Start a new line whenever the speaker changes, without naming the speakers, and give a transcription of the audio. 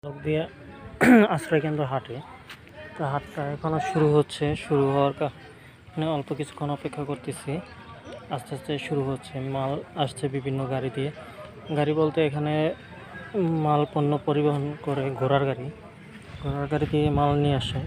লোক দিয়ে আশ্রয়কেন্দ্র হাটে। তো হাটটা এখনো শুরু হচ্ছে, শুরু হওয়ার মানে অল্প কিছুক্ষণ অপেক্ষা করতেছি। আস্তে আস্তে শুরু হচ্ছে, মাল আসছে বিভিন্ন গাড়ি দিয়ে। গাড়ি বলতে এখানে মাল পণ্য পরিবহন করে ঘোড়ার গাড়ি দিয়ে মাল নিয়ে আসে।